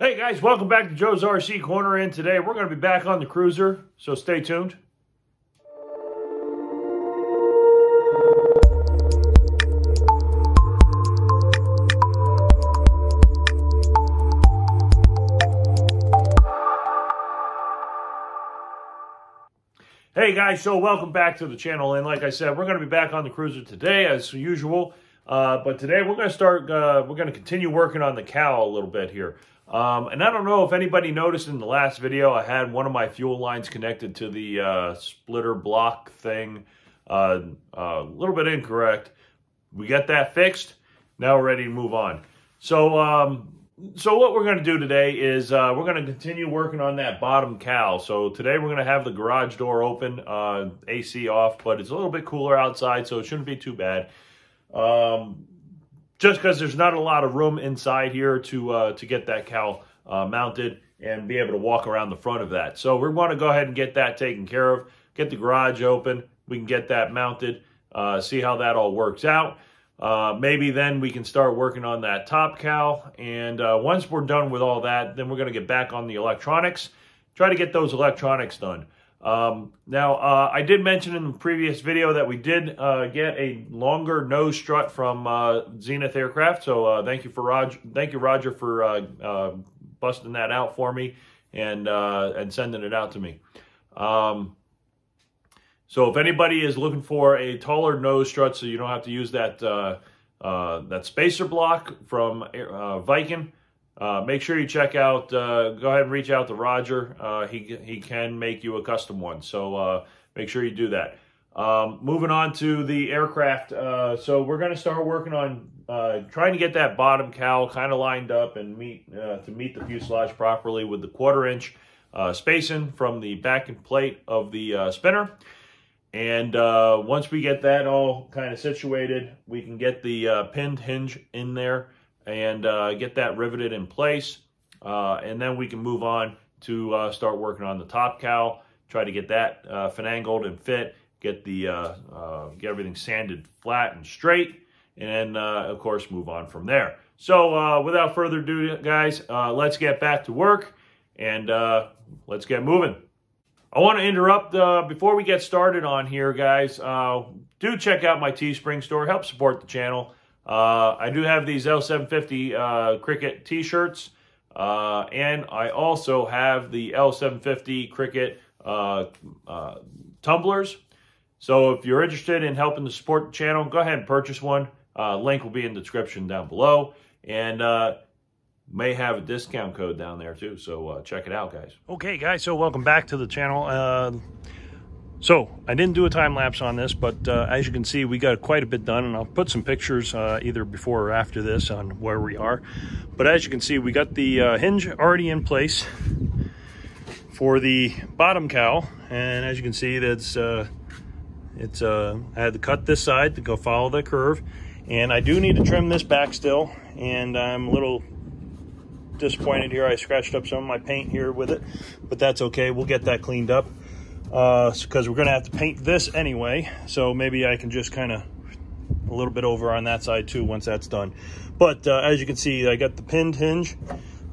Hey guys, welcome back to Joe's RC Corner, and today we're going to be back on the Cruzer, so stay tuned. Hey guys, so welcome back to the channel, and like I said, we're going to be back on the Cruzer today as usual, but today we're going to continue working on the Cowl a little bit here. And I don't know if anybody noticed in the last video, I had one of my fuel lines connected to the splitter block thing. A little bit incorrect. We got that fixed. Now we're ready to move on. So what we're going to do today is we're going to continue working on that bottom cowl. So today we're going to have the garage door open, AC off, but it's a little bit cooler outside, so it shouldn't be too bad. Just because there's not a lot of room inside here to get that cowl mounted and be able to walk around the front of that. So we want to go ahead and get that taken care of, get the garage open, we can get that mounted, see how that all works out. Maybe then we can start working on that top cowl, and once we're done with all that, then we're going to get back on the electronics, try to get those electronics done. Now, I did mention in the previous video that we did get a longer nose strut from Zenith Aircraft. So thank you Roger for busting that out for me and sending it out to me. So if anybody is looking for a taller nose strut, so you don't have to use that that spacer block from Viking, make sure you check out, go ahead and reach out to Roger. He can make you a custom one. So make sure you do that. Moving on to the aircraft. So we're going to start working on trying to get that bottom cowl kind of lined up and meet the fuselage properly with the 1/4 inch spacing from the back end plate of the spinner. And once we get that all kind of situated, we can get the pinned hinge in there and get that riveted in place, and then we can move on to start working on the top cowl, try to get that finangled and fit, get everything sanded flat and straight, and then of course move on from there. So without further ado, guys, let's get back to work and let's get moving. I want to interrupt before we get started on here, guys. Do check out my Teespring store, help support the channel. I do have these L750 Cricket t-shirts, and I also have the L750 Cricket tumblers. So if you're interested in helping to support the channel, go ahead and purchase one. Link will be in the description down below, and may have a discount code down there too. So check it out, guys. Okay, guys, so welcome back to the channel. So I didn't do a time lapse on this, but as you can see, we got quite a bit done, and I'll put some pictures either before or after this on where we are. But as you can see, we got the hinge already in place for the bottom cowl, and as you can see, that's I had to cut this side to go follow the curve, and I do need to trim this back still, and I'm a little disappointed here. I scratched up some of my paint here with it, but that's okay. We'll get that cleaned up. Because we're going to have to paint this anyway, so maybe I can just kind of a little bit over on that side too once that's done. But as you can see, I got the pinned hinge.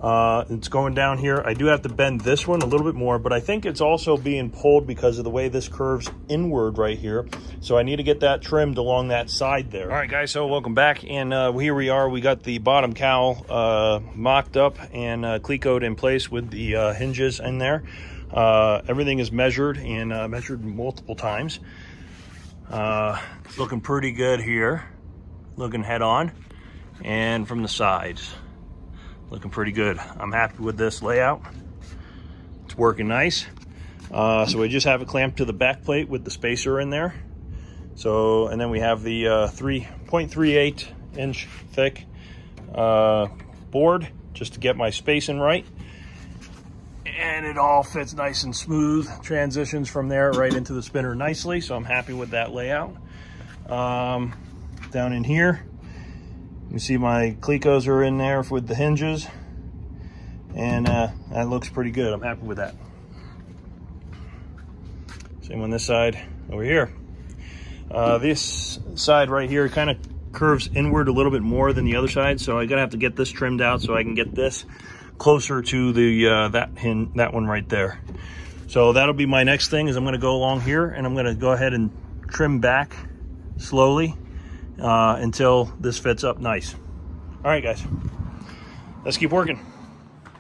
It's going down here. I do have to bend this one a little bit more, but I think it's also being pulled because of the way this curves inward right here. So I need to get that trimmed along that side there. All right, guys, so welcome back, and here we are. We got the bottom cowl mocked up and clecoed in place with the hinges in there. Everything is measured and measured multiple times. It's looking pretty good here, looking head on, and from the sides, looking pretty good. I'm happy with this layout. It's working nice. So we just have it clamped to the back plate with the spacer in there. So, and then we have the 3.38 inch thick board just to get my spacing right. And it all fits nice and smooth, transitions from there right into the spinner nicely, so I'm happy with that layout. Down in here, you see my clecos are in there with the hinges, and that looks pretty good. I'm happy with that. Same on this side over here. This side right here kind of curves inward a little bit more than the other side, so I'm gonna have to get this trimmed out so I can get this closer to the that one right there. So that'll be my next thing, is I'm going to go along here and I'm going to go ahead and trim back slowly until this fits up nice. All right, guys, let's keep working.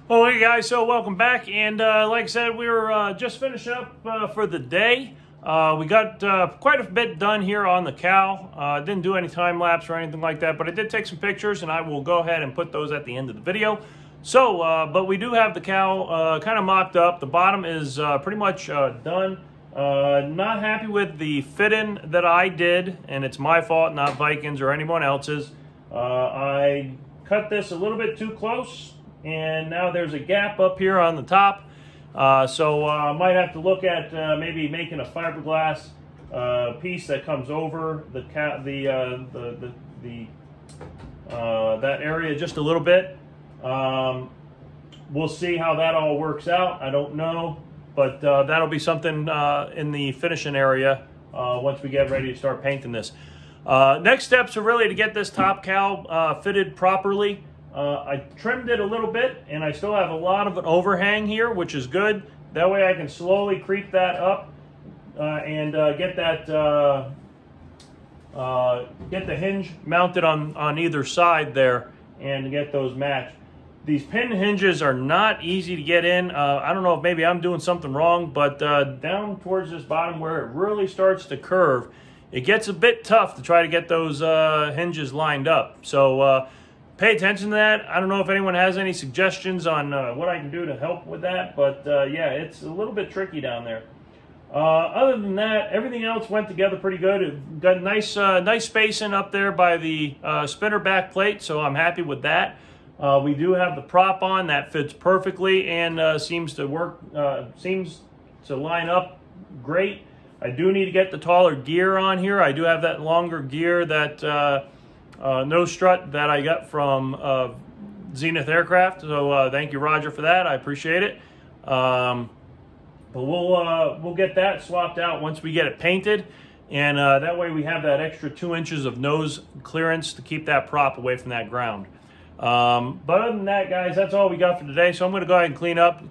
Well, hey guys, so welcome back, and like I said, we were just finishing up for the day. We got quite a bit done here on the Cowl. Didn't do any time lapse or anything like that, but I did take some pictures, and I will go ahead and put those at the end of the video. So, but we do have the Cowl kind of mocked up. The bottom is pretty much done. Not happy with the fit-in that I did, and it's my fault, not Vikings or anyone else's. I cut this a little bit too close, and now there's a gap up here on the top. So I might have to look at maybe making a fiberglass piece that comes over that area just a little bit. We'll see how that all works out. I don't know, but that'll be something in the finishing area once we get ready to start painting this. Next steps are really to get this top cowl fitted properly. I trimmed it a little bit, and I still have a lot of an overhang here, which is good. That way I can slowly creep that up and get that get the hinge mounted on either side there and get those matched. These pin hinges are not easy to get in. I don't know if maybe I'm doing something wrong, but down towards this bottom where it really starts to curve, it gets a bit tough to try to get those hinges lined up. So pay attention to that. I don't know if anyone has any suggestions on what I can do to help with that, but yeah, it's a little bit tricky down there. Other than that, everything else went together pretty good. It got nice spacing up there by the spinner back plate, so I'm happy with that. We do have the prop on that fits perfectly and seems to work, seems to line up great. I do need to get the taller gear on here. I do have that longer gear, that no strut that I got from Zenith Aircraft. So thank you, Roger, for that. I appreciate it. But we'll get that swapped out once we get it painted, and that way we have that extra 2 inches of nose clearance to keep that prop away from that ground. But other than that, guys, that's all we got for today. So I'm going to go ahead and clean up.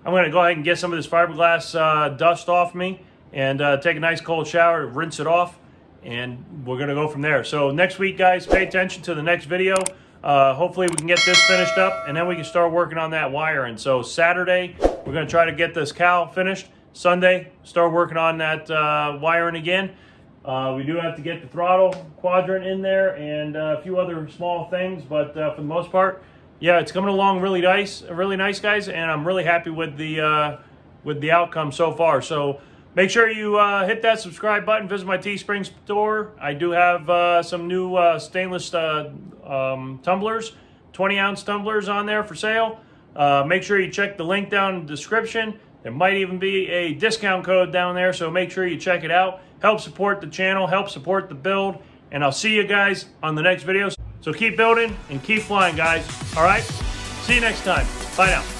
I'm going to go ahead and get some of this fiberglass dust off me and take a nice cold shower, rinse it off, and we're going to go from there. So next week, guys, pay attention to the next video. Hopefully we can get this finished up, and then we can start working on that wiring. So Saturday, we're going to try to get this cowl finished. Sunday, start working on that wiring again. We do have to get the throttle quadrant in there and a few other small things, but for the most part, yeah, it's coming along really nice, guys, and I'm really happy with the outcome so far. So make sure you hit that subscribe button, visit my Teespring store. I do have some new stainless tumblers, 20-ounce tumblers on there for sale. Make sure you check the link down in the description. There might even be a discount code down there, so make sure you check it out. Help support the channel, help support the build, and I'll see you guys on the next video. So keep building and keep flying, guys. All right? See you next time. Bye now.